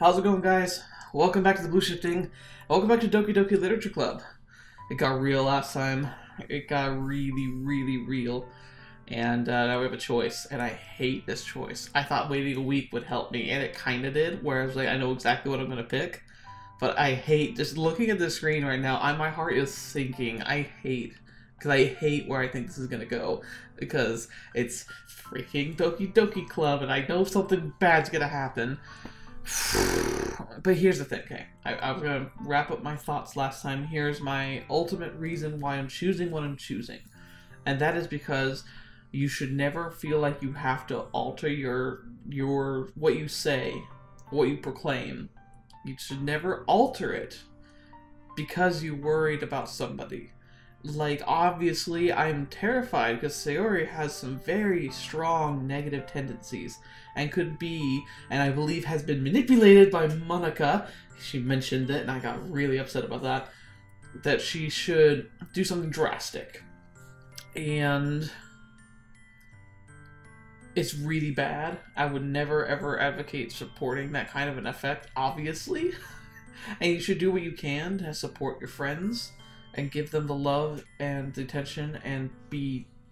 How's it going, guys? Welcome back to TheBlueShifting. Welcome back to Doki Doki Literature Club. It got real last time. It got really real. And now we have a choice, and I hate this choice. I thought waiting a week would help me, and it kind of did, whereas like, I know exactly what I'm going to pick. But I hate, just looking at the screen right now, my heart is sinking. Because I hate where I think this is going to go. Because it's freaking Doki Doki Club, and I know something bad's going to happen. But here's the thing, okay? I was going to wrap up my thoughts last time. Here's my ultimate reason why I'm choosing what I'm choosing. And that is because you should never feel like you have to alter your what you say, what you proclaim. You should never alter it because you're worried about somebody. Like, obviously, I'm terrified because Sayori has some very strong negative tendencies and could be, and I believe has been manipulated by Monica. She mentioned it, and I got really upset about that. That she should do something drastic. And it's really bad. I would never ever advocate supporting that kind of an effect, obviously. And you should do what you can to support your friends and give them the love and the attention and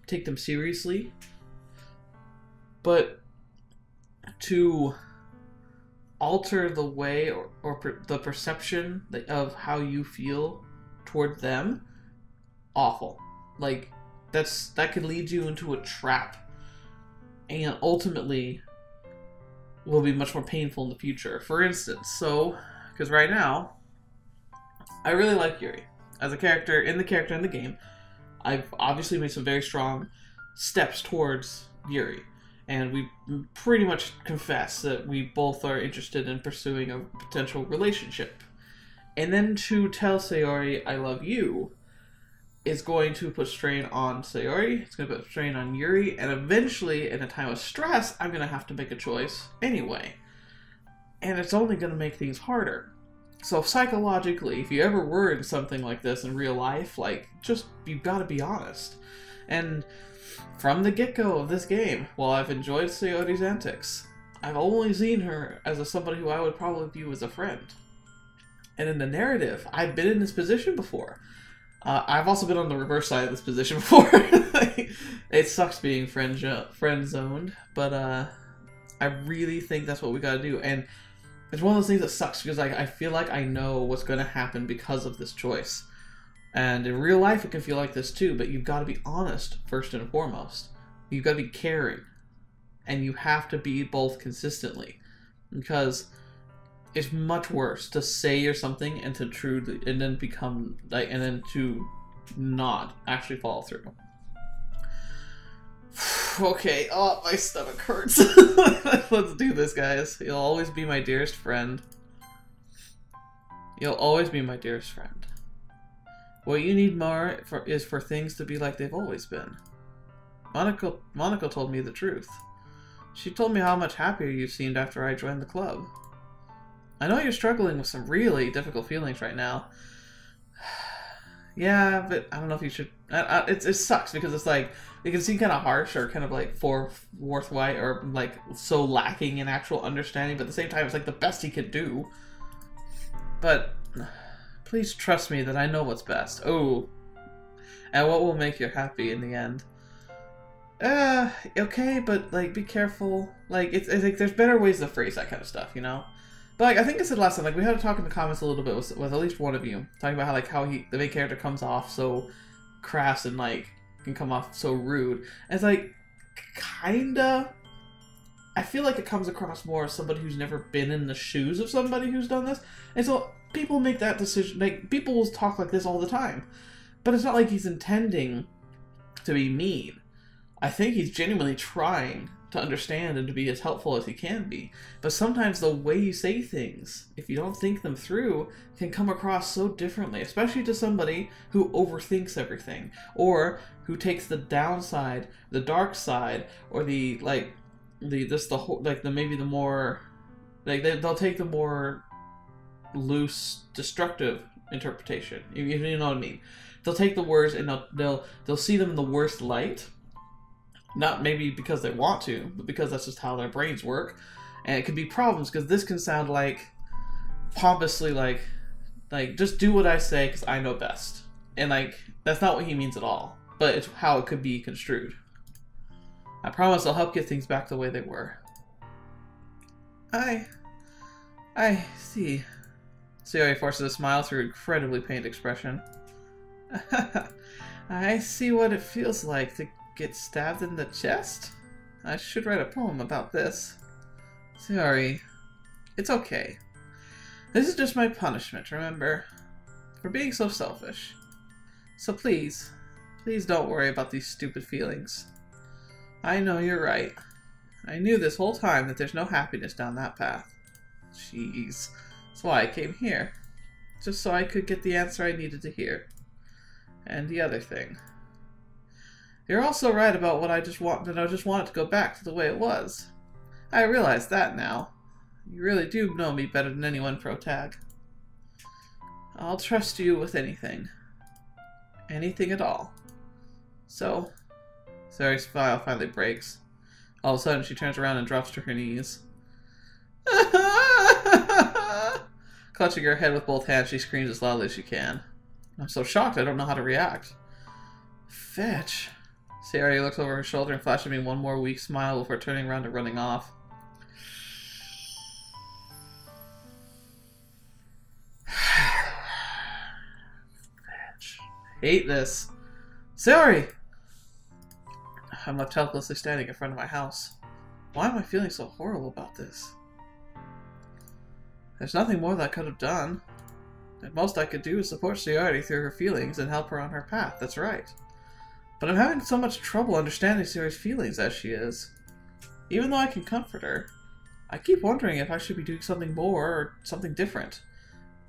take them seriously. But to alter the way or the perception of how you feel toward them, awful. Like, that could lead you into a trap, and ultimately will be much more painful in the future. For instance, because right now, I really like Yuri. As a character in the game, I've obviously made some very strong steps towards Yuri. And we pretty much confess that we both are interested in pursuing a potential relationship. And then to tell Sayori, I love you, is going to put strain on Sayori, it's going to put strain on Yuri, and eventually, in a time of stress, I'm going to have to make a choice anyway. And it's only going to make things harder. So psychologically, if you ever were in something like this in real life, like, you've got to be honest. And from the get-go of this game, while I've enjoyed Sayori's antics, I've only seen her as somebody who I would probably view as a friend. And in the narrative, I've been in this position before. I've also been on the reverse side of this position before. It sucks being friend-zoned, but I really think that's what we gotta do. And it's one of those things that sucks because I feel like I know what's going to happen because of this choice. And in real life, it can feel like this too, but you've got to be honest first and foremost. You've got to be caring. And you have to be both consistently. Because it's much worse to say you're something and then become, and then to not actually follow through. Okay, oh, my stomach hurts. Let's do this, guys. You'll always be my dearest friend. You'll always be my dearest friend. What you need more is for things to be like they've always been. Monica told me the truth. She told me how much happier you seemed after I joined the club. I know you're struggling with some really difficult feelings right now. Yeah, but I don't know if you should... It sucks because it's like, it can seem kind of harsh or kind of like forthright or like so lacking in actual understanding, but at the same time it's like the best he could do. But please trust me that I know what's best. Oh, and what will make you happy in the end. Okay, but like be careful. Like it's like there's better ways to phrase that kind of stuff, you know? But like I think I said last time, like we had to talk in the comments a little bit with at least one of you talking about how the main character comes off so crass and like can come off so rude. And it's like kinda I feel like it comes across more as somebody who's never been in the shoes of somebody who's done this. And so people make that decision, like people will talk like this all the time. But it's not like he's intending to be mean. I think he's genuinely trying to understand and to be as helpful as he can be. But sometimes the way you say things, if you don't think them through, can come across so differently, especially to somebody who overthinks everything, or who takes the downside, the dark side, or they'll take the more loose, destructive interpretation. You know what I mean? They'll take the words and they'll see them in the worst light. Not maybe because they want to, but because that's just how their brains work. And it could be problems, because this can sound like pompously like just do what I say because I know best. And like that's not what he means at all, but it's how it could be construed. I promise I'll help get things back the way they were. I see. Sayori forces a smile through an incredibly pained expression. I see what it feels like to get stabbed in the chest. I should write a poem about this. Sayori, it's okay. This is just my punishment, remember? For being so selfish. So please don't worry about these stupid feelings. I know you're right. I knew this whole time that there's no happiness down that path. Jeez. That's why I came here. Just so I could get the answer I needed to hear. And the other thing. You're also right about what I just want it to go back to the way it was. I realize that now. You really do know me better than anyone, Protag. I'll trust you with anything. Anything at all. So, Sayori's smile finally breaks. All of a sudden, she turns around and drops to her knees. Clutching her head with both hands, she screams as loudly as she can. I'm so shocked I don't know how to react. Fetch. Sayori looks over her shoulder and flashes me one more weak smile before turning around and running off. Fetch. Hate this. Sayori! I'm left helplessly standing in front of my house. Why am I feeling so horrible about this? There's nothing more that I could have done. The most I could do is support Sayori through her feelings and help her on her path, that's right. But I'm having so much trouble understanding Sayori's feelings as she is. Even though I can comfort her, I keep wondering if I should be doing something more or something different.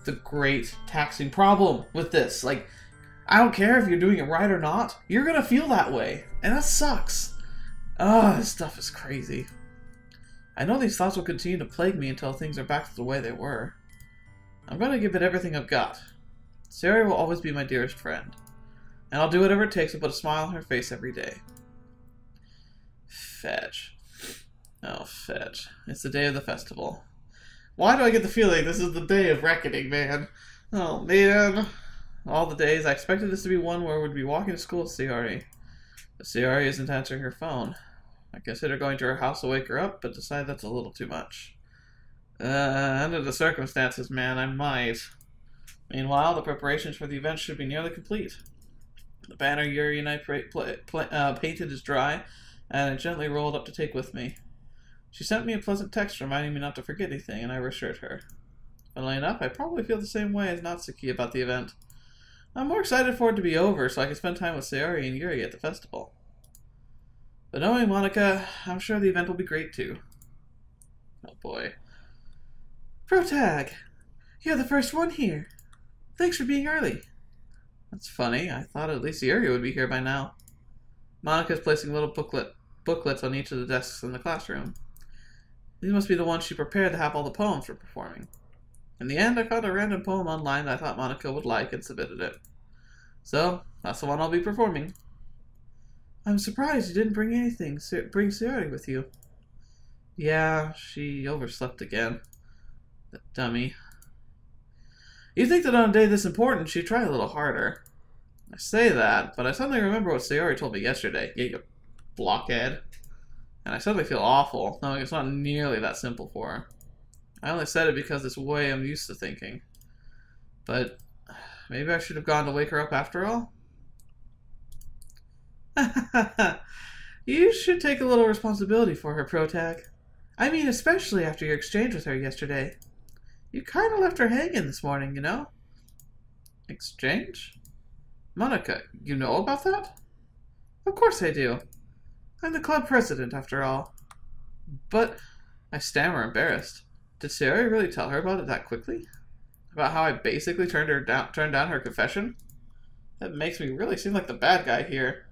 The great taxing problem with this. Like, I don't care if you're doing it right or not, you're gonna feel that way. And that sucks. Ah, this stuff is crazy. I know these thoughts will continue to plague me until things are back to the way they were. I'm gonna give it everything I've got. Sayori will always be my dearest friend. And I'll do whatever it takes to put a smile on her face every day. Fetch. Oh, Fetch. It's the day of the festival. Why do I get the feeling this is the day of reckoning, man? Oh, man. All the days, I expected this to be one where we'd be walking to school with Sayori. But Sayori isn't answering her phone. I consider going to her house to wake her up, but decide that's a little too much. Under the circumstances, man, I might. Meanwhile, the preparations for the event should be nearly complete. The banner Yuri and I painted is dry, and I gently rolled up to take with me. She sent me a pleasant text reminding me not to forget anything, and I reassured her. Funnily enough, I probably feel the same way as Natsuki about the event. I'm more excited for it to be over so I can spend time with Sayori and Yuri at the festival. But knowing Monica, I'm sure the event will be great too. Oh boy. Protag! You're the first one here. Thanks for being early. That's funny. I thought at least Yuri would be here by now. Monica's placing little booklets on each of the desks in the classroom. These must be the ones she prepared to have all the poems for performing. In the end, I found a random poem online that I thought Monica would like and submitted it. So, that's the one I'll be performing. I'm surprised you didn't bring Sayori with you. Yeah, she overslept again. That dummy. You'd think that on a day this important, she'd try a little harder. I say that, but I suddenly remember what Sayori told me yesterday. Yeah, you blockhead. And I suddenly feel awful, knowing it's not nearly that simple for her. I only said it because it's the way I'm used to thinking. But maybe I should have gone to wake her up after all? You should take a little responsibility for her, Protag. I mean, especially after your exchange with her yesterday. You kind of left her hanging this morning, you know? Exchange? Monica, you know about that? Of course I do. I'm the club president, after all. But, I stammer, embarrassed. Did Sayori really tell her about it that quickly? About how I basically turned down her confession? That makes me really seem like the bad guy here.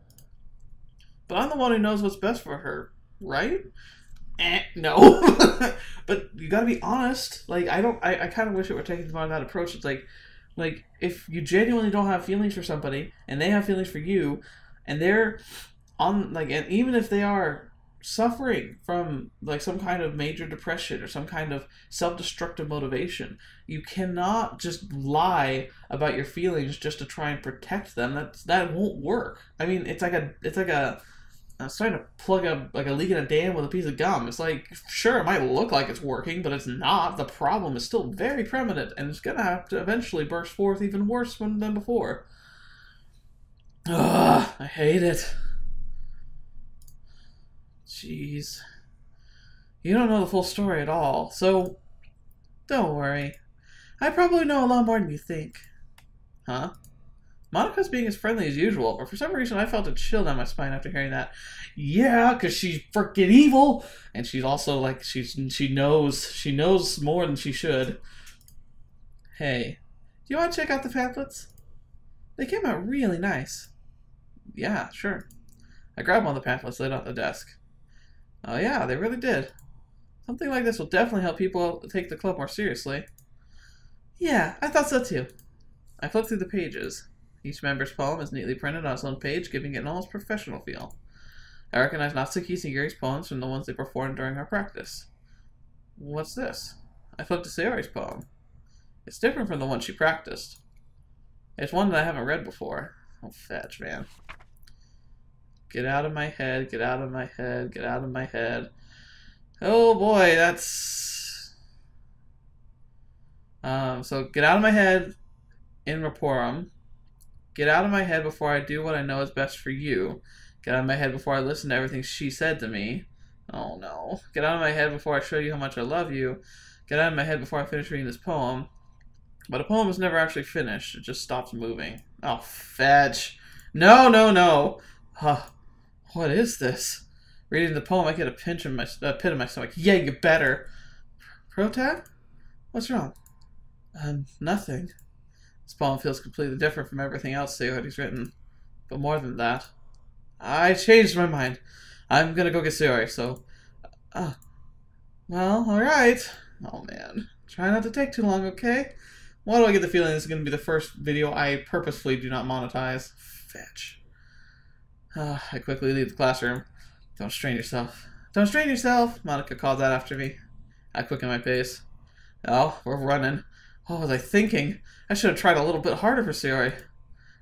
But I'm the one who knows what's best for her, right? No. But you gotta be honest. Like, I kind of wish it were taking that approach. It's like, if you genuinely don't have feelings for somebody, and they have feelings for you, and they're on, like, and even if they are suffering from like some kind of major depression or some kind of self-destructive motivation. You cannot just lie about your feelings just to try and protect them. That won't work. I mean, it's like a I was trying to plug a leak in a dam with a piece of gum. It's like, sure, it might look like it's working, but it's not. The problem is still very permanent, and it's gonna have to eventually burst forth even worse than before. Ugh, I hate it. Jeez. You don't know the full story at all, so don't worry. I probably know a lot more than you think. Huh? Monica's being as friendly as usual, but for some reason I felt a chill down my spine after hearing that. Yeah, because she's freaking evil! And she's also like, she knows more than she should. Hey, do you want to check out the pamphlets? They came out really nice. Yeah, sure. I grabbed one of the pamphlets laid on the desk. Oh yeah, they really did. Something like this will definitely help people take the club more seriously. Yeah, I thought so too. I flipped through the pages. Each member's poem is neatly printed on its own page, giving it an almost professional feel. I recognize Natsuki's and Yuri's poems from the ones they performed during our practice. What's this? I flipped to Sayori's poem. It's different from the one she practiced. It's one that I haven't read before. Oh, fetch, man. Get out of my head, get out of my head, get out of my head. Oh boy, that's... So, get out of my head in Rapporum. Get out of my head before I do what I know is best for you. Get out of my head before I listen to everything she said to me. Oh no. Get out of my head before I show you how much I love you. Get out of my head before I finish reading this poem. But a poem is never actually finished. It just stops moving. Oh, fetch. No, no, no. What is this? Reading the poem, I get a pit in my stomach. Yeah, you better. Protag? What's wrong? Nothing. This poem feels completely different from everything else Sayori's written. But more than that, I changed my mind. I'm gonna go get Sayori, so... well, alright. Oh man. Try not to take too long, okay? Why do I get the feeling this is gonna be the first video I purposefully do not monetize? Fetch. I quickly leave the classroom. Don't strain yourself. Don't strain yourself! Monica called out after me. I quicken my pace. Oh, we're running. What was I thinking? I should have tried a little bit harder for Sayori.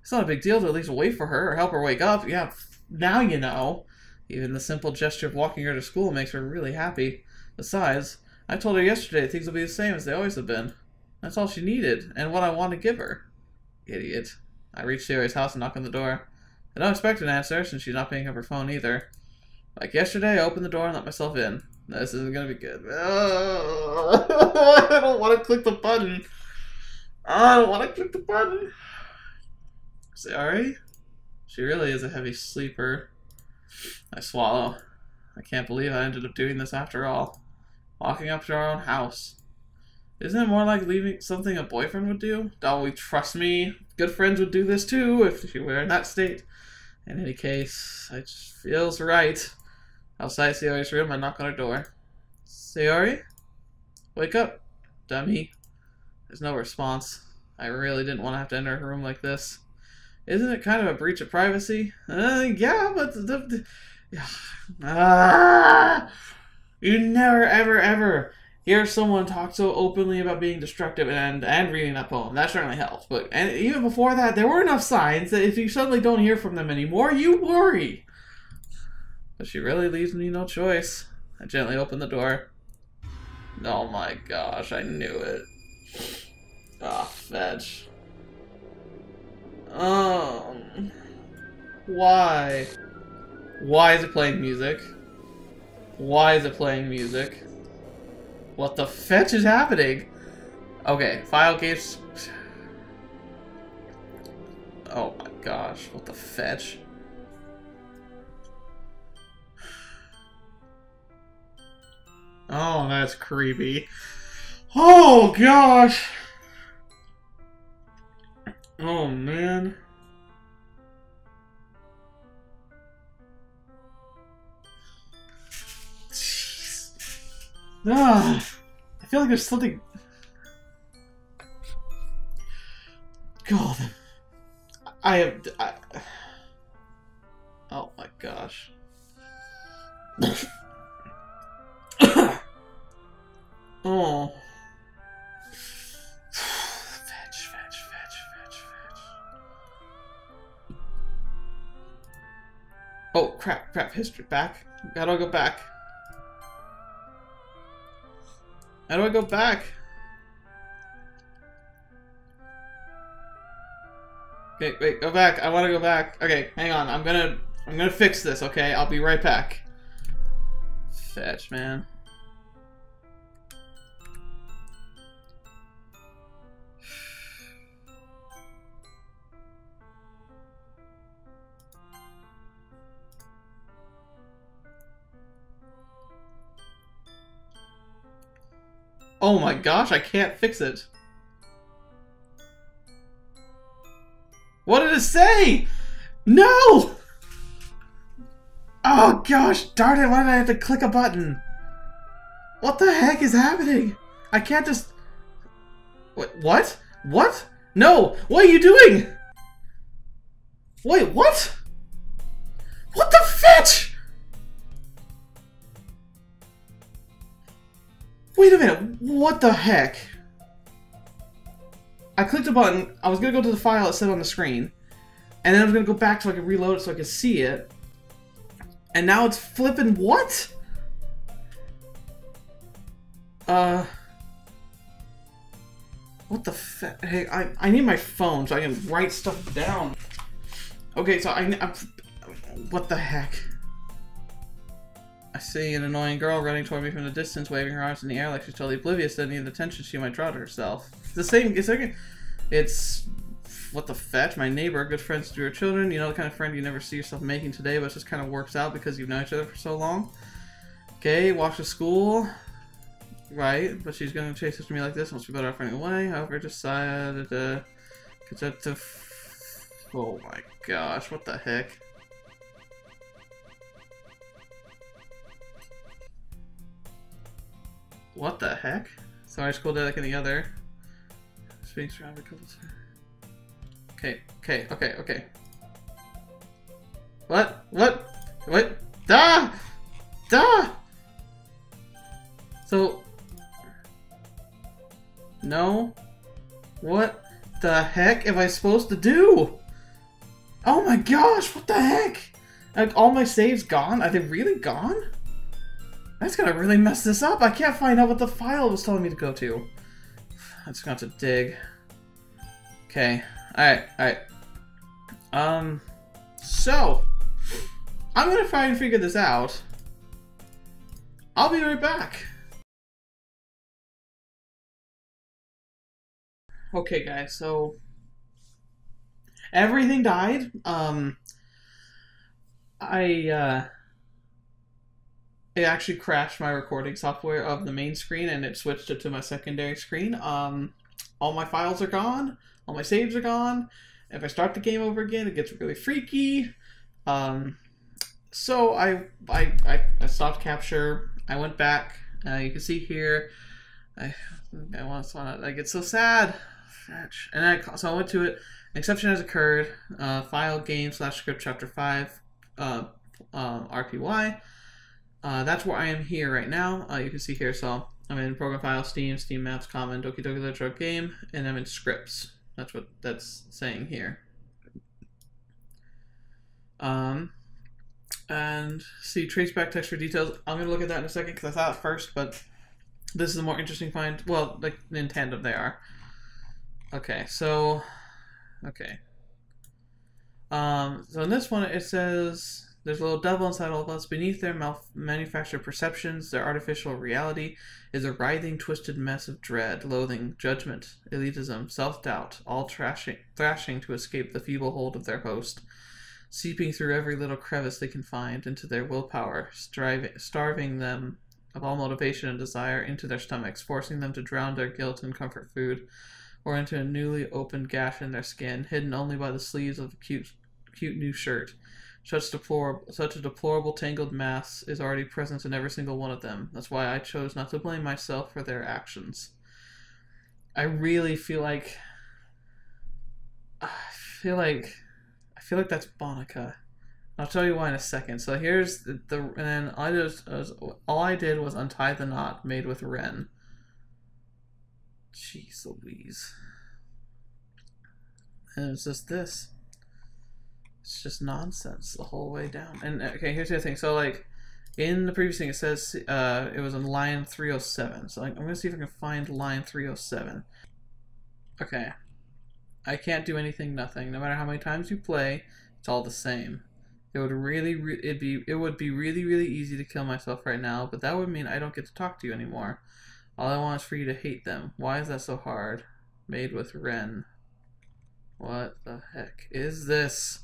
It's not a big deal to at least wait for her or help her wake up. Yeah, now you know. Even the simple gesture of walking her to school makes her really happy. Besides, I told her yesterday things will be the same as they always have been. That's all she needed, and what I want to give her. Idiot. I reach Sayori's house and knock on the door. I don't expect an answer, since she's not picking up her phone either. Like yesterday, I opened the door and let myself in. This isn't gonna be good. I don't want to click the button. I don't want to click the button. Sayori? She really is a heavy sleeper. I swallow. I can't believe I ended up doing this after all. Walking up to our own house. Isn't it more like leaving something a boyfriend would do? Oh, trust me, good friends would do this too if you were in that state. In any case, it just feels right. Outside Sayori's room, I knock on her door. Sayori? Wake up, dummy. There's no response. I really didn't want to have to enter her room like this. Isn't it kind of a breach of privacy? Yeah, but you never, ever, ever hear someone talk so openly about being destructive and reading that poem. That certainly helps. But even before that, there were enough signs that if you suddenly don't hear from them anymore, you worry. But she really leaves me no choice. I gently open the door. Oh my gosh, I knew it. Ah, fetch. Why? Why is it playing music? Why is it playing music? What the fetch is happening? Okay, file gates. Oh my gosh, what the fetch? Oh, that's creepy. Oh gosh! Oh man. Jeez. Ah, I feel like there's something. God. Oh my gosh. Oh. Oh, crap, history. Back? How do I go back? How do I go back? Okay, wait, go back. I want to go back. Okay, hang on. I'm gonna fix this, okay? I'll be right back. Fetch, man. Oh my gosh, I can't fix it. What did it say? No! Oh gosh, darn it, why did I have to click a button? What the heck is happening? I can't just... What? What? No! What are you doing? Wait, what? What the fetch? Wait a minute, what the heck? I clicked a button, I was gonna go to the file it said on the screen, and then I was gonna go back so I could reload it so I could see it, and now it's flipping what? What the hey, I need my phone so I can write stuff down. Okay, so what the heck? I see an annoying girl running toward me from the distance, waving her arms in the air like she's totally oblivious to any of the attention she might draw to herself. It's what the fetch? My neighbor, good friends to your children. You know the kind of friend you never see yourself making today, but it just kind of works out because you've known each other for so long. Okay, walks to school. Right, but she's gonna chase after me like this once we better off running away. However, I decided to get that to. Oh my gosh, what the heck? What the heck? Sorry, school day like any other. Speaks around a couple times. Okay. What? Da! So... No? What the heck am I supposed to do? Oh my gosh, what the heck? Like, all my saves gone? Are they really gone? That's gonna really mess this up. I can't find out what the file was telling me to go to. I'm just gonna have to dig. Okay. Alright. So, I'm gonna try and figure this out. I'll be right back. Okay, guys, so everything died. It actually crashed my recording software of the main screen and it switched it to my secondary screen. All my files are gone. All my saves are gone. If I start the game over again, it gets really freaky. So I stopped capture. I went back. You can see here. I get so sad. Fetch. And so I went to it. An exception has occurred. File game / script chapter 5 RPY. That's where I am here right now. You can see here. So I'm in program file, Steam Maps, Common, Doki Doki Literature Game, and I'm in scripts. That's what that's saying here. And see traceback texture details. I'm gonna look at that in a second because I saw it first, but this is a more interesting find. Well, like in tandem they are. Okay, so so in this one it says there's a little devil inside all of us. Beneath their manufactured perceptions, their artificial reality is a writhing, twisted mess of dread, loathing, judgment, elitism, self-doubt, all thrashing to escape the feeble hold of their host, seeping through every little crevice they can find into their willpower, starving them of all motivation and desire into their stomachs, forcing them to drown their guilt in comfort food, or into a newly opened gash in their skin, hidden only by the sleeves of a cute new shirt. Such a deplorable tangled mass is already present in every single one of them. That's why I chose not to blame myself for their actions. I really feel like that's Bonica. I'll tell you why in a second. So here's and then all I did was untie the knot made with Ren. Jeez Louise. And it's just this. It's just nonsense the whole way down. And okay, here's the other thing. So like in the previous thing, it says it was on line 307. So I'm gonna see if I can find line 307. Okay, I can't do anything. Nothing. No matter how many times you play, it's all the same. It would it would be really easy to kill myself right now, but that would mean I don't get to talk to you anymore. All I want is for you to hate them. Why is that so hard? Made with Ren. What the heck is this?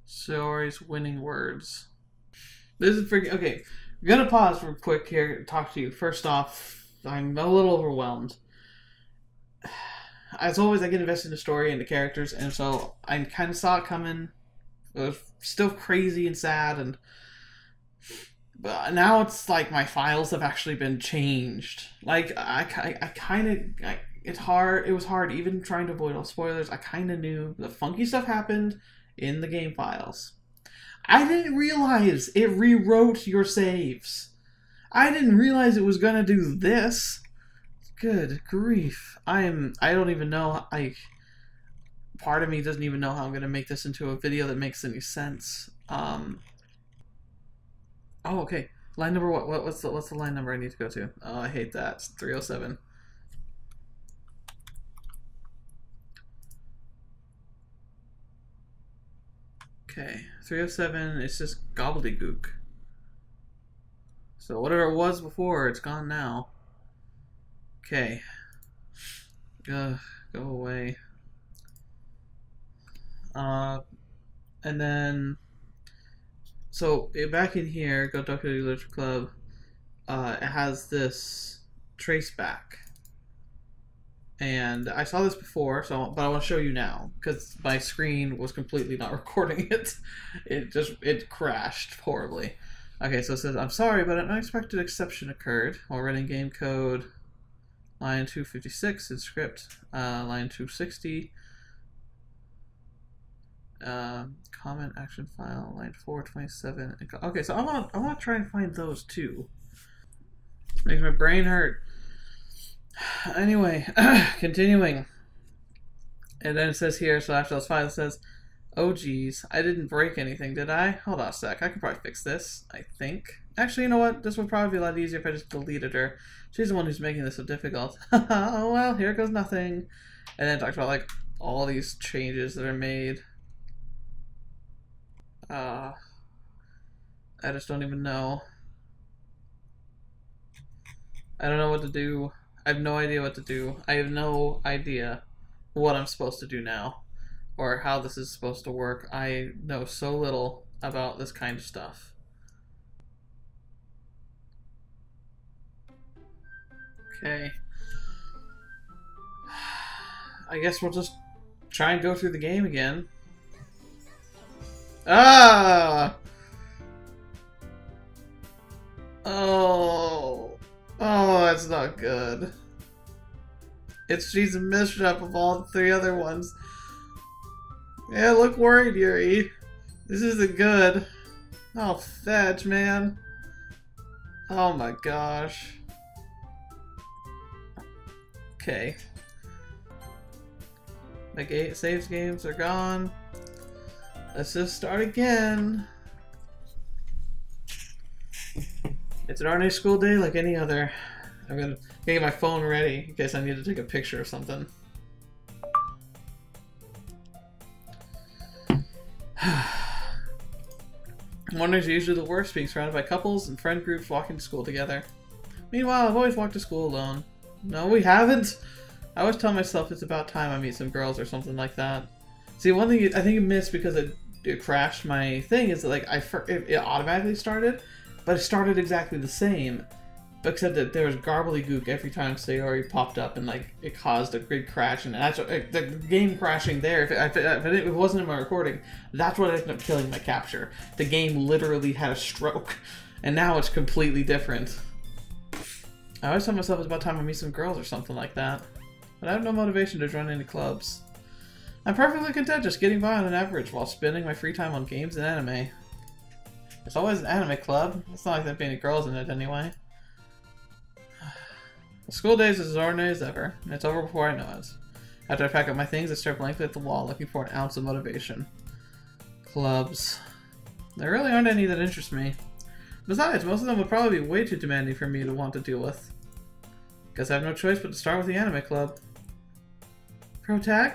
Stories, winning words. This is freaking okay. I'm gonna pause real quick here to talk to you. First off, I'm a little overwhelmed. As always, I get invested in the story and the characters, and so I kind of saw it coming. It was still crazy and sad, but now it's like my files have actually been changed. Like it's hard. It was hard even trying to avoid all spoilers. I kind of knew the funky stuff happened in the game files. I didn't realize it rewrote your saves. I didn't realize it was gonna do this. Good grief. I don't even know. Part of me doesn't even know how I'm going to make this into a video that makes any sense. Oh, okay. Line number what? What's the line number I need to go to? Oh, I hate that. It's 307. Okay. 307, it's just gobbledygook. So whatever it was before, it's gone now. Okay. Go away. And then, so back in here, go Doki Doki Literature Club. It has this trace back, and I saw this before, but I want to show you now because my screen was completely not recording it. It crashed horribly. Okay, so it says, "I'm sorry, but an unexpected exception occurred while running game code." Line 256 in script, line 260, comment action file, line 427. Okay, so I want to try and find those too. Makes my brain hurt. Anyway, continuing. And then it says here, so after those files, it says, "Oh geez, I didn't break anything, did I? Hold on a sec, I can probably fix this, I think. Actually, you know what? This would probably be a lot easier if I just deleted her. She's the one who's making this so difficult. Oh well, here goes nothing." And then it talks about like all these changes that are made. I just don't even know. I don't know what to do. I have no idea what to do. I have no idea what I'm supposed to do now, or how this is supposed to work. I know so little about this kind of stuff. Okay. I guess we'll just try and go through the game again. Ah! Oh. Oh, that's not good. She's a misstep of all the 3 other ones. Yeah, look worried, Yuri. This isn't good. Oh, fetch, man. Oh my gosh. Okay. My saves games are gone. Let's just start again. It's an ordinary school day like any other. I'm gonna get my phone ready in case I need to take a picture or something. Mornings are usually the worst, being surrounded by couples and friend groups walking to school together. Meanwhile, I've always walked to school alone. No, we haven't. I always tell myself it's about time I meet some girls or something like that. See, one thing I think you missed because it crashed my thing is that like it automatically started, but it started exactly the same, except that there was gobbledygook every time Sayori popped up, and like it caused a grid crash, and that's what, the game crashing there. If it wasn't in my recording, that's what ended up killing my capture. The game literally had a stroke, and now it's completely different. I always tell myself it's about time I meet some girls or something like that, but I have no motivation to join any clubs. I'm perfectly content just getting by on an average while spending my free time on games and anime. There's always an anime club. It's not like there'd be any girls in it anyway. The school days is as ordinary as ever, and it's over before I know it. After I pack up my things, I stare blankly at the wall, looking for an ounce of motivation. Clubs. There really aren't any that interest me. Besides, most of them would probably be way too demanding for me to want to deal with. Guess I have no choice but to start with the anime club. Pro tag?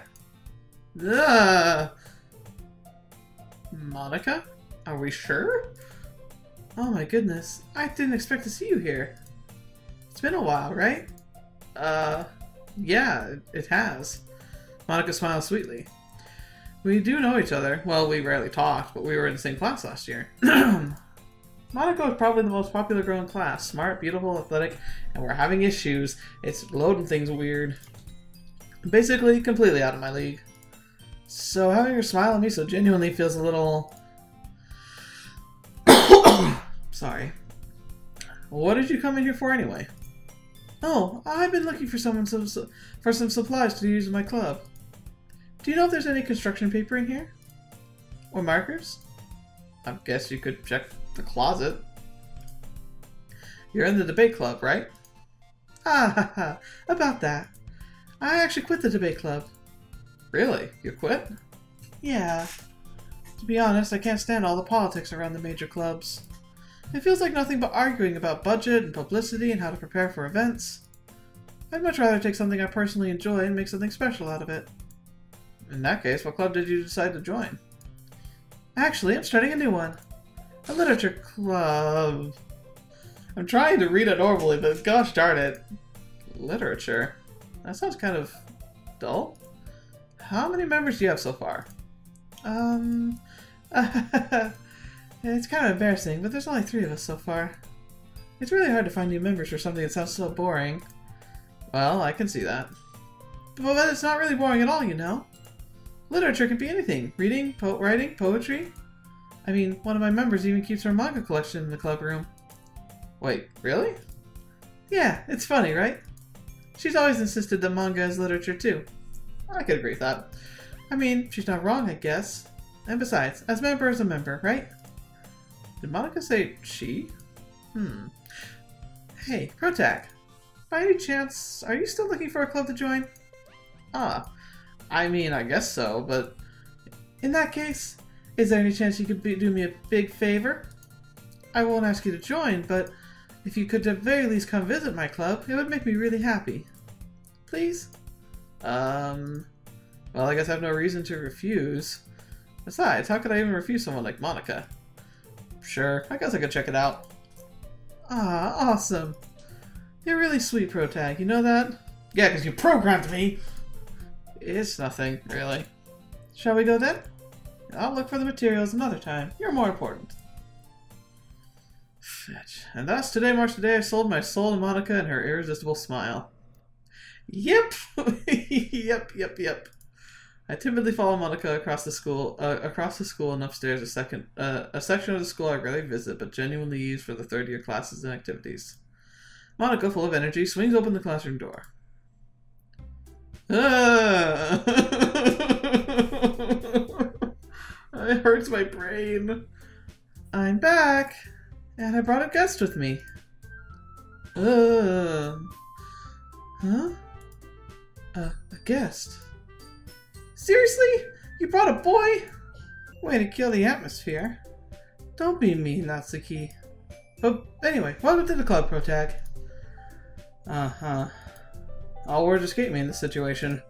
Ugh! Monica? Are we sure? Oh my goodness, I didn't expect to see you here. It's been a while, right? Yeah, it has. Monica smiles sweetly. We do know each other. Well, we rarely talked, but we were in the same class last year. Monica is probably the most popular girl in class. Smart, beautiful, athletic, and we're having issues. It's loading things weird. Basically, completely out of my league. So having her smile at me so genuinely feels a little... Sorry. What did you come in here for anyway? Oh, I've been looking for some supplies to use in my club. Do you know if there's any construction paper in here? Or markers? I guess you could check the closet. You're in the debate club, right? Ah, about that. I actually quit the debate club. Really? You quit? Yeah. To be honest, I can't stand all the politics around the major clubs. It feels like nothing but arguing about budget and publicity and how to prepare for events. I'd much rather take something I personally enjoy and make something special out of it. In that case, what club did you decide to join? Actually, I'm starting a new one. A literature club. I'm trying to read it normally, but gosh darn it. Literature? That sounds kind of dull. How many members do you have so far? It's kind of embarrassing, but there's only 3 of us so far. It's really hard to find new members for something that sounds so boring. Well, I can see that. But it's not really boring at all, you know. Literature can be anything. Reading, writing, poetry. I mean, one of my members even keeps her manga collection in the club room. Wait, really? Yeah, it's funny, right? She's always insisted that manga is literature too. I could agree with that. I mean, she's not wrong, I guess. And besides, as member is a member, right? Did Monica say she? Hey, Protag. By any chance, are you still looking for a club to join? Ah, I mean, I guess so, but... In that case, is there any chance you could do me a big favor? I won't ask you to join, but if you could at the very least come visit my club, it would make me really happy. Please? Well, I guess I have no reason to refuse. Besides, how could I even refuse someone like Monica? Sure, I guess I could check it out. Ah, awesome. You're really sweet, Protag, you know that? Yeah, because you programmed me! It's nothing, really. Shall we go then? I'll look for the materials another time. You're more important. Fetch. And thus, today marks the day I sold my soul to Monica and her irresistible smile. Yep! Yep. I timidly follow Monica across the school and upstairs a section of the school I rarely visit, but genuinely use for the third-year classes and activities. Monica, full of energy, swings open the classroom door. Ah! It hurts my brain. I'm back, and I brought a guest with me. Huh? A guest? Seriously? You brought a boy? Way to kill the atmosphere. Don't be mean, Natsuki. But anyway, welcome to the club, Protag. All words escape me in this situation.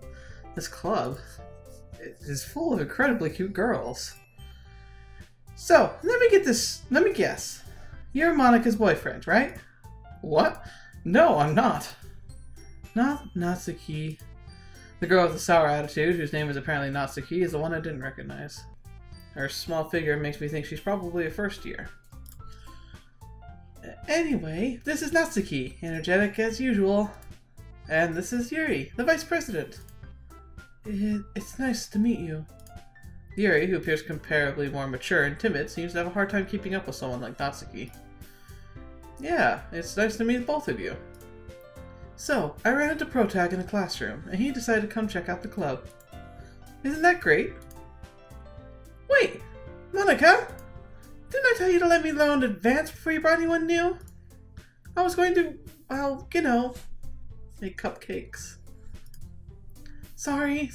This club is full of incredibly cute girls. So, let me guess. You're Monica's boyfriend, right? What? No, I'm not. Not Natsuki. The girl with the sour attitude, whose name is apparently Natsuki, is the one I didn't recognize. Her small figure makes me think she's probably a first year. Anyway, this is Natsuki, energetic as usual. And this is Yuri, the vice president. It's nice to meet you. Yuri, who appears comparably more mature and timid, seems to have a hard time keeping up with someone like Natsuki. Yeah, it's nice to meet both of you. So, I ran into Protag in the classroom, and he decided to come check out the club. Isn't that great? Wait, Monica? Didn't I tell you to let me know in advance before you brought anyone new? I was going to, well, you know, make cupcakes. Sorry.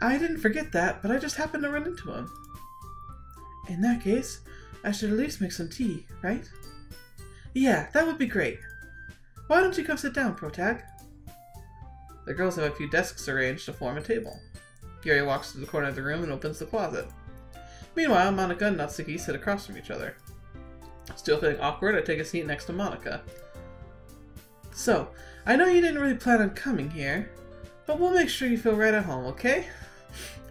I didn't forget that, but I just happened to run into him. In that case, I should at least make some tea, right? Yeah, that would be great. Why don't you come sit down, Protag? The girls have a few desks arranged to form a table. Yuri walks to the corner of the room and opens the closet. Meanwhile, Monica and Natsuki sit across from each other. Still feeling awkward, I take a seat next to Monica. So, I know you didn't really plan on coming here, but we'll make sure you feel right at home, okay?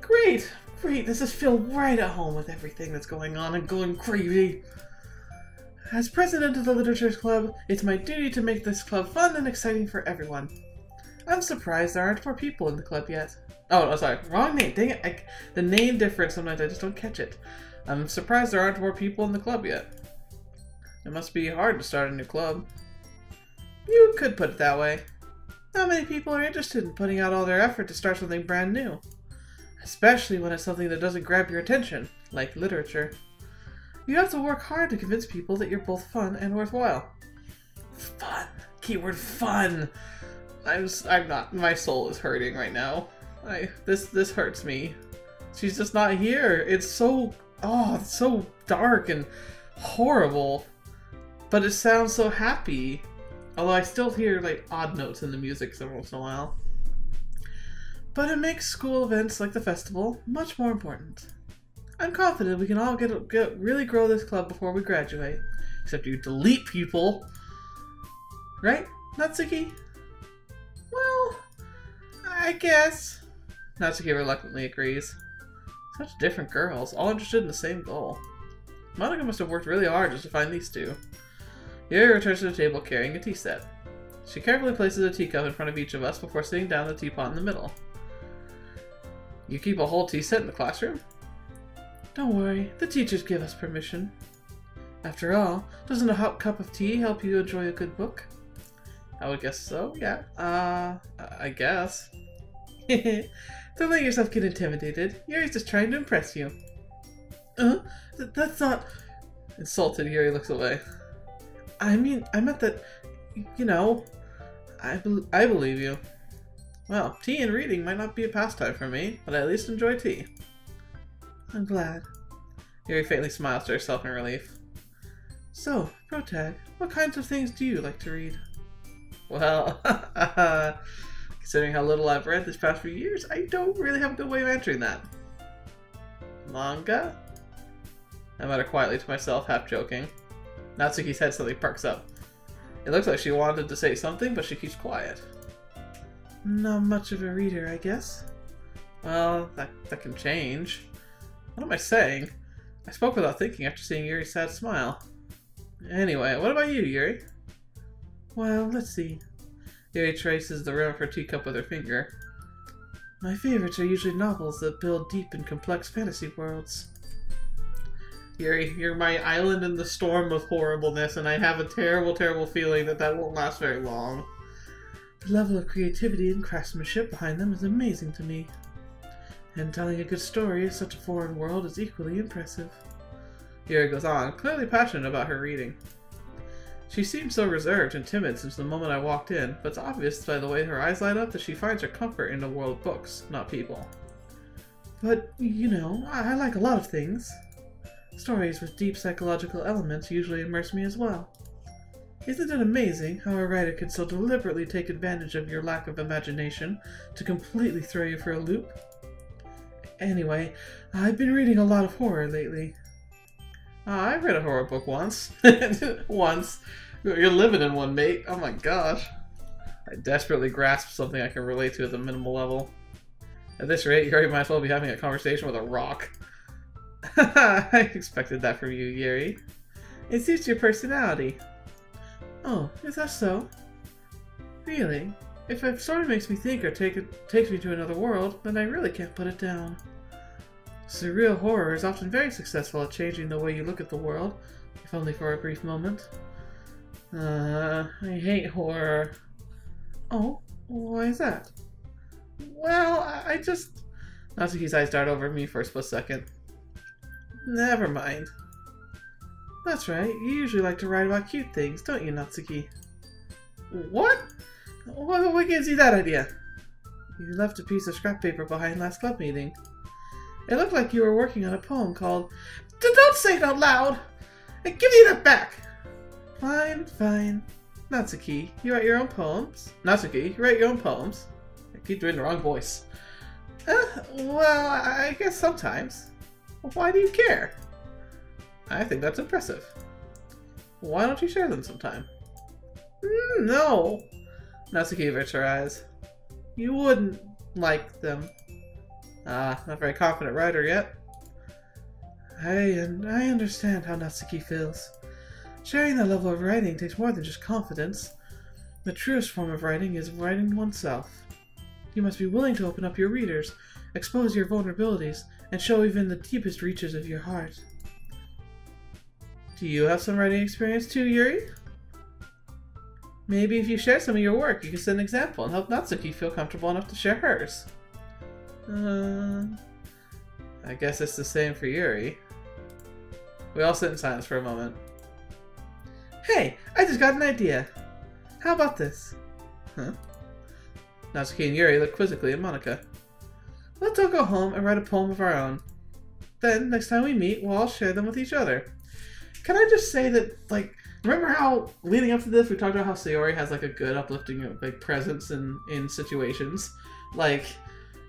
Great! This is feel right at home with everything that's going on and going crazy. As president of the Literature Club, it's my duty to make this club fun and exciting for everyone. I'm surprised there aren't more people in the club yet. Oh, sorry. Wrong name. Dang it. The name difference, sometimes I just don't catch it. I'm surprised there aren't more people in the club yet. It must be hard to start a new club. You could put it that way. Not many people are interested in putting out all their effort to start something brand new. Especially when it's something that doesn't grab your attention, like literature. You have to work hard to convince people that you're both fun and worthwhile. Fun. Keyword fun. I'm not. My soul is hurting right now. This hurts me. She's just not here. It's so dark and horrible. But it sounds so happy. Although I still hear like odd notes in the music every once in a while. But it makes school events like the festival much more important. I'm confident we can all really grow this club before we graduate. Except you delete people. Right, Natsuki? Well, I guess. Natsuki reluctantly agrees. Such different girls, all interested in the same goal. Monica must have worked really hard just to find these two. Yuri returns to the table carrying a tea set. She carefully places a teacup in front of each of us before sitting down the teapot in the middle. You keep a whole tea set in the classroom? Don't worry, the teachers give us permission. After all, doesn't a hot cup of tea help you enjoy a good book? I would guess so, yeah. I guess. Don't let yourself get intimidated. Yuri's just trying to impress you. That's not... Insulted, Yuri looks away. I meant that, you know, I believe you. Well, tea and reading might not be a pastime for me, but I at least enjoy tea. I'm glad. Yuri faintly smiles to herself in relief. So, Protag, what kinds of things do you like to read? Well, considering how little I've read this past few years, I don't really have a good way of answering that. Manga? I mutter quietly to myself, half joking. Natsuki's head suddenly perks up. It looks like she wanted to say something, but she keeps quiet. Not much of a reader, I guess. Well, that can change. What am I saying? I spoke without thinking after seeing Yuri's sad smile. Anyway, what about you, Yuri? Well, let's see. Yuri traces the rim of her teacup with her finger. My favorites are usually novels that build deep and complex fantasy worlds. Yuri, you're my island in the storm of horribleness, and I have a terrible, terrible feeling that won't last very long. The level of creativity and craftsmanship behind them is amazing to me. And telling a good story in such a foreign world is equally impressive. Yuri goes on, clearly passionate about her reading. She seems so reserved and timid since the moment I walked in, but it's obvious by the way her eyes light up that she finds her comfort in the world of books, not people. But, you know, I like a lot of things. Stories with deep psychological elements usually immerse me as well. Isn't it amazing how a writer can so deliberately take advantage of your lack of imagination to completely throw you for a loop? Anyway, I've been reading a lot of horror lately. I read a horror book once. Once. You're living in one, mate. Oh my gosh. I desperately grasp something I can relate to at the minimal level. At this rate, you already might as well be having a conversation with a rock. I expected that from you, Yuri. It suits your personality. Oh, is that so? Really? If a story makes me think or takes me to another world, then I really can't put it down. Surreal horror is often very successful at changing the way you look at the world, if only for a brief moment. I hate horror. Oh, why is that? Well, Natsuki's eyes dart over me for a split second. Never mind. That's right, you usually like to write about cute things, don't you, Natsuki? What? What gives you that idea? You left a piece of scrap paper behind last club meeting. It looked like you were working on a poem called... Don't say it out loud! And give me that back! Fine, fine. Natsuki, you write your own poems? Natsuki, you write your own poems? I keep doing the wrong voice. Well, I guess sometimes. Why do you care? I think that's impressive. Why don't you share them sometime? No! Natsuki averts her eyes. You wouldn't like them. Not a very confident writer yet. I understand how Natsuki feels. Sharing that level of writing takes more than just confidence. The truest form of writing is writing oneself. You must be willing to open up your readers, expose your vulnerabilities, and show even the deepest reaches of your heart. Do you have some writing experience too, Yuri? Maybe if you share some of your work, you can set an example and help Natsuki feel comfortable enough to share hers. I guess it's the same for Yuri. We all sit in silence for a moment. Hey, I just got an idea. How about this? Huh? Natsuki and Yuri look quizzically at Monika. Let's all go home and write a poem of our own. Then, next time we meet, we'll all share them with each other. Can I just say that, like, remember how, leading up to this, we talked about how Sayori has, like, a good, uplifting, like, presence in situations? Like,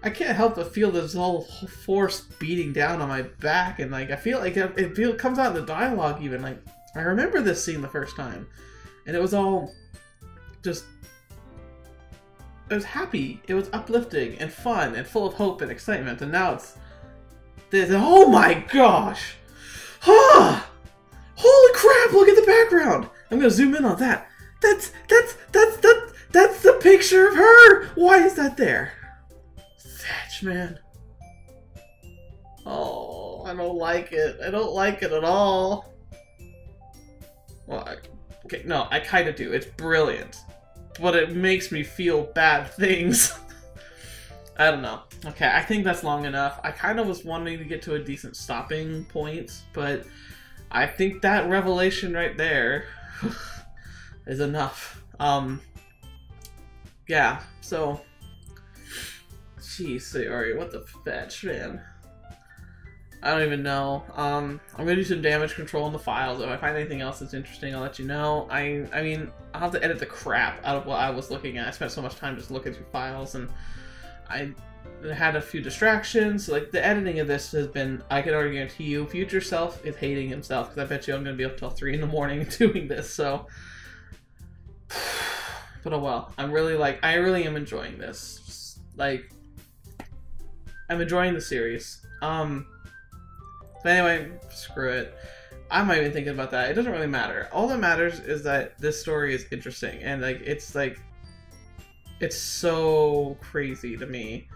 I can't help but feel this whole force beating down on my back, and, like, I feel like it comes out in the dialogue, even. Like, I remember this scene the first time, and it was all just... It was happy, it was uplifting, and fun, and full of hope and excitement, and now it's... Oh my gosh! Ah! Holy crap, look at the background! I'm gonna zoom in on that. That's the picture of her! Why is that there? Fetch, man. Oh, I don't like it. I don't like it at all. Well, okay, no, I kinda do. It's brilliant. But it makes me feel bad things. I don't know. Okay, I think that's long enough. I kind of was wanting to get to a decent stopping point, but I think that revelation right there is enough. Yeah, so... Jeez, Sayori, what the fetch, man? I don't even know. I'm gonna do some damage control in the files. If I find anything else that's interesting, I'll let you know. I mean, I'll have to edit the crap out of what I was looking at. I spent so much time just looking through files, and I had a few distractions. Like, the editing of this has been, I can already guarantee you, future self is hating himself, because I bet you I'm gonna be up till 3 in the morning doing this, so... But oh well. I really am enjoying this. Like, I'm enjoying the series. But anyway, screw it. I'm not even thinking about that. It doesn't really matter. All that matters is that this story is interesting, and it's so crazy to me,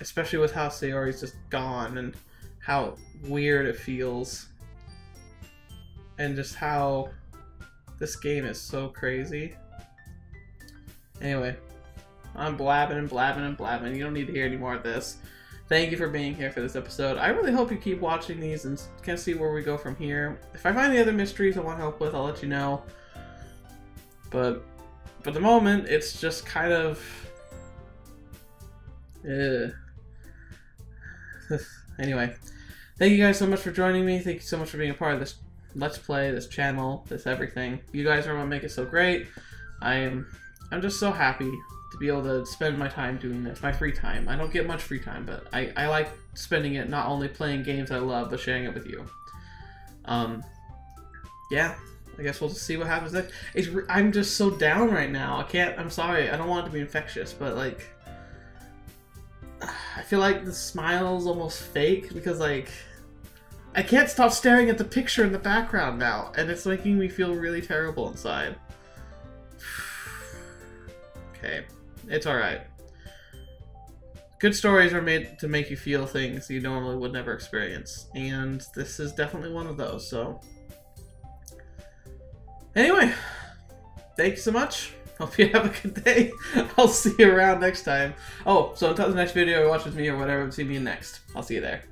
especially with how Sayori's just gone and how weird it feels, and just how this game is so crazy. Anyway, I'm blabbing and blabbing and blabbing. You don't need to hear any more of this. Thank you for being here for this episode. I really hope you keep watching these and can see where we go from here. If I find any other mysteries I want help with, I'll let you know. But for the moment, it's just kind of... Anyway, thank you guys so much for joining me. Thank you so much for being a part of this Let's Play, this channel, this everything. You guys are what make it so great. I'm just so happy to be able to spend my time doing this, my free time. I don't get much free time, but I like spending it not only playing games I love, but sharing it with you. Yeah, I guess we'll just see what happens next. I'm just so down right now. I'm sorry, I don't want it to be infectious, but like, I feel like the smile's almost fake, because like, I can't stop staring at the picture in the background now, and it's making me feel really terrible inside. Okay. It's alright. Good stories are made to make you feel things you normally would never experience, and this is definitely one of those, so... Anyway, thank you so much. Hope you have a good day. I'll see you around next time. Oh, so until the next video, or watch with me or whatever, see me next. I'll see you there.